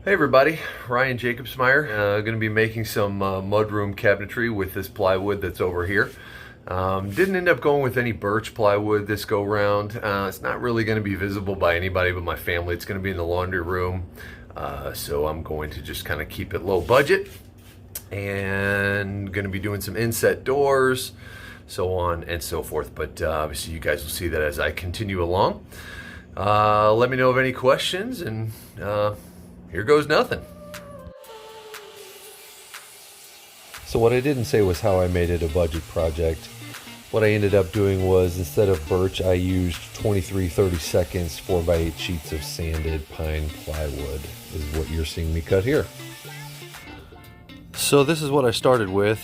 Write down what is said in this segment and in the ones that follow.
Hey everybody, Ryan Jacobsmeyer. Going to be making some mudroom cabinetry with this plywood that's over here. Didn't end up going with any birch plywood this go round. It's not really going to be visible by anybody but my family. It's going to be in the laundry room. So I'm going to just kind of keep it low budget and going to be doing some inset doors, so on and so forth. But obviously you guys will see that as I continue along. Let me know of any questions, and here goes nothing. So what I didn't say was how I made it a budget project. What I ended up doing was, instead of birch, I used 23/32 4x8 sheets of sanded pine plywood, is what you're seeing me cut here. So this is what I started with.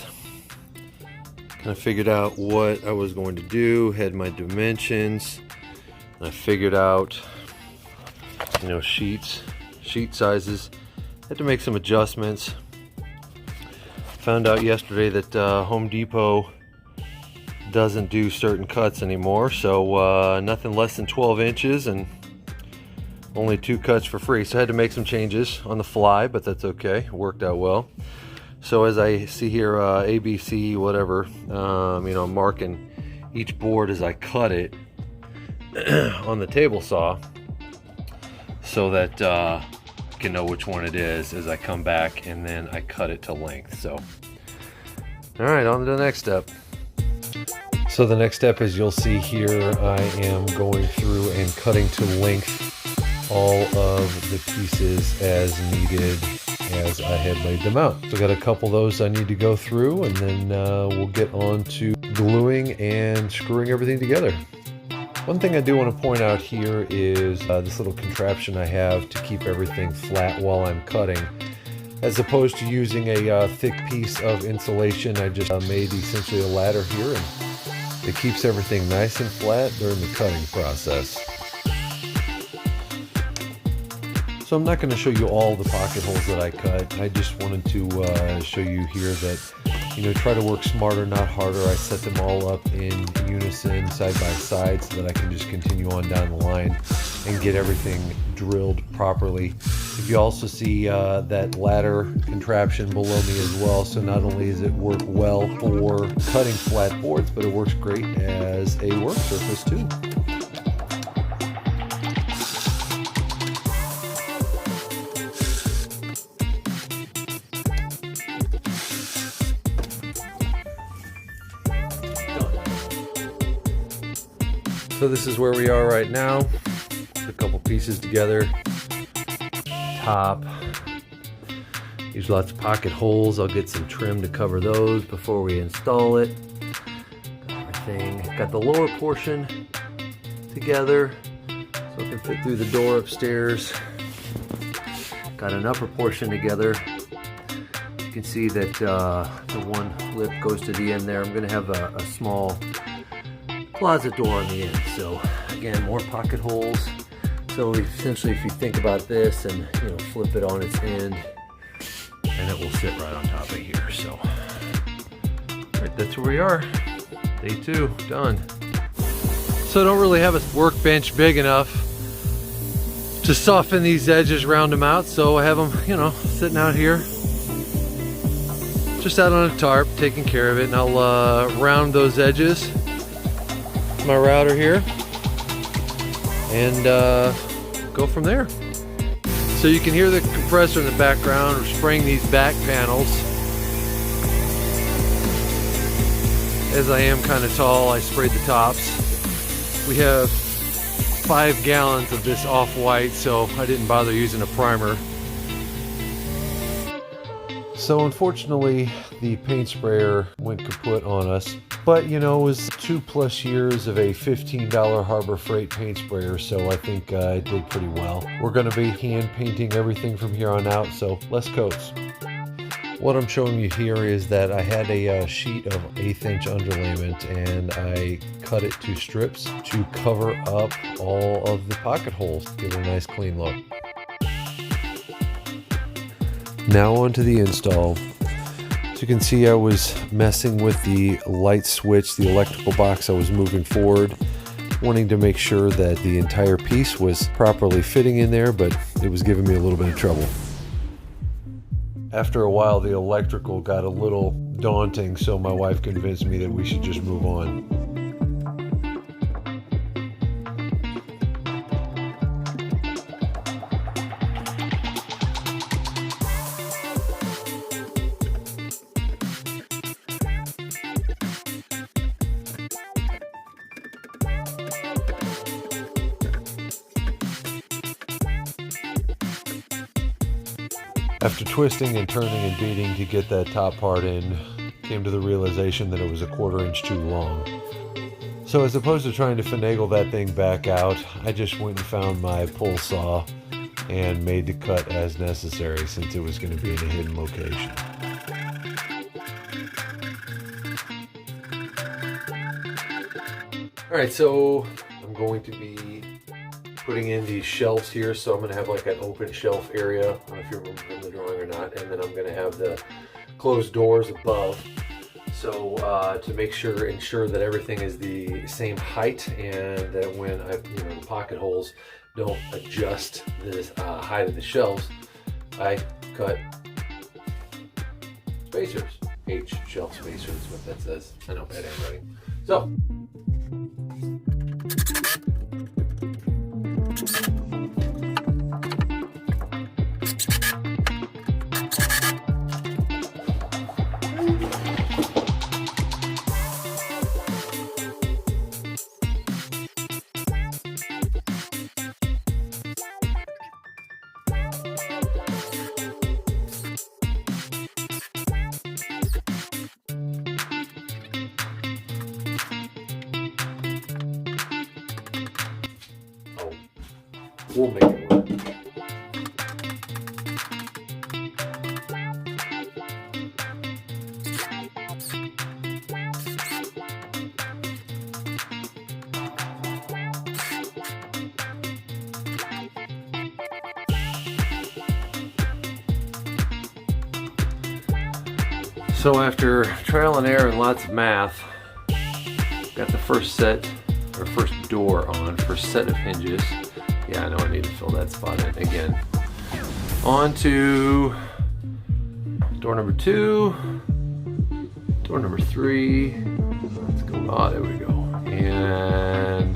Kind of figured out what I was going to do, had my dimensions, and I figured out, sheet sizes. Had to make some adjustments. Found out yesterday that Home Depot doesn't do certain cuts anymore, so nothing less than 12 inches and only 2 cuts for free. So I had to make some changes on the fly, but that's okay. It worked out well. So as I see here, ABC, whatever, I'm marking each board as I cut it on the table saw, so that I can know which one it is as I come back, and then I cut it to length. So, all right, on to the next step. So the next step, as you'll see here, I am going through and cutting to length all of the pieces as needed as I had laid them out. So I got a couple of those I need to go through, and then we'll get on to gluing and screwing everything together. One thing I do want to point out here is this little contraption I have to keep everything flat while I'm cutting. As opposed to using a thick piece of insulation, I just made essentially a ladder here, and it keeps everything nice and flat during the cutting process. So I'm not going to show you all the pocket holes that I cut. I just wanted to show you here that, try to work smarter, not harder. I set them all up in unison, side by side, so that I can just continue on down the line and get everything drilled properly. If you also see that ladder contraption below me as well, so not only does it work well for cutting flat boards, but it works great as a work surface too. So this is where we are right now. Put a couple pieces together. Top. Use lots of pocket holes. I'll get some trim to cover those before we install it. Got the lower portion together so it can fit through the door upstairs. Got an upper portion together. You can see that the one lip goes to the end there. I'm going to have a small closet door on the end. So again, more pocket holes. So essentially, if you think about this and flip it on its end, and it will sit right on top of here. So, all right, that's where we are. Day 2 done. So I don't really have a workbench big enough to soften these edges, round them out. So I have them, sitting out here, just out on a tarp, taking care of it, and I'll round those edges. My router here, and go from there. So you can hear the compressor in the background. We're spraying these back panels. As I am kind of tall, I sprayed the tops. We have 5 gallons of this off-white, so I didn't bother using a primer. So unfortunately, the paint sprayer went kaput on us. But it was 2+ years of a $15 Harbor Freight paint sprayer, so I think I did pretty well. We're going to be hand painting everything from here on out, so less coats. What I'm showing you here is that I had a sheet of 1/8 inch underlayment, and I cut it to strips to cover up all of the pocket holes, give it a nice clean look. Now on to the install. So you can see I was messing with the light switch, the electrical box. I was moving forward, wanting to make sure that the entire piece was properly fitting in there, but it was giving me a little bit of trouble. After a while, the electrical got a little daunting, so my wife convinced me that we should just move on. After twisting and turning and beating to get that top part in, came to the realization that it was a 1/4 inch too long. So as opposed to trying to finagle that thing back out, I just went and found my pull saw and made the cut as necessary since it was going to be in a hidden location. Alright, so I'm going to be putting in these shelves here, so I'm going to have like an open shelf area. I don't know if you remember from the drawing or not, and then I'm going to have the closed doors above. So to ensure that everything is the same height, and that when the pocket holes don't adjust the height of the shelves, I cut spacers. H shelf spacer is what that says. I know, bad handwriting. So. We'll make it work. So after trial and error and lots of math, got the first door on, first set of hinges. Yeah, I know I need to fill that spot in again. On to door number 2, door number 3. Let's go. Oh, there we go. And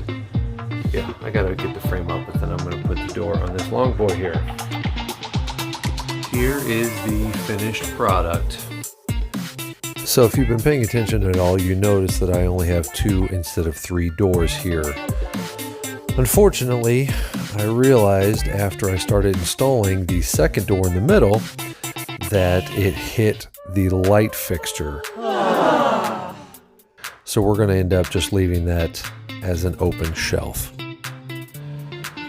yeah, I gotta get the frame up, but then I'm gonna put the door on this long boy here. Here is the finished product. So if you've been paying attention at all, you notice that I only have 2 instead of 3 doors here. Unfortunately, I realized after I started installing the second door in the middle that it hit the light fixture. So we're going to end up just leaving that as an open shelf.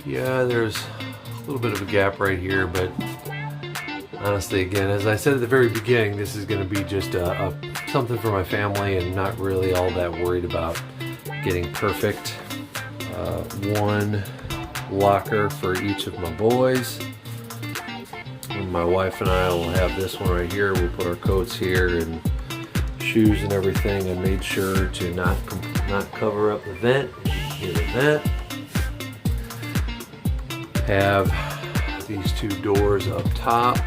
Yeah, there's a little bit of a gap right here, but honestly, again, as I said at the very beginning, this is going to be just something for my family and not really all that worried about getting perfect. One locker for each of my boys. And my wife and I will have this one right here. We'll put our coats here and shoes and everything. I made sure to not cover up the vent. You can hear the vent. Have these 2 doors up top.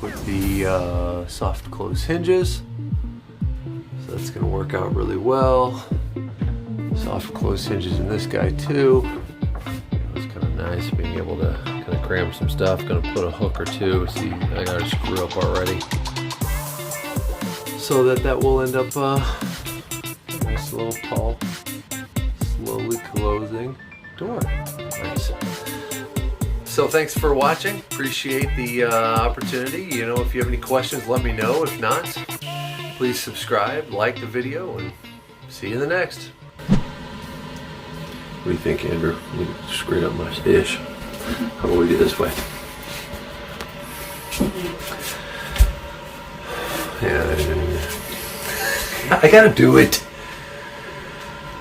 Put the soft close hinges. So that's going to work out really well. Soft close hinges in this guy too. It's kind of nice being able to kind of cram some stuff. Going to put a hook or 2. See, I got to screw up already. So that will end up a nice little tall, slowly closing door. Nice. So thanks for watching. Appreciate the opportunity. You know, if you have any questions, let me know. If not, please subscribe, like the video, and see you in the next. What do you think, Andrew? Let me scrape up my dish. How about we do this way? Yeah, I gotta do it.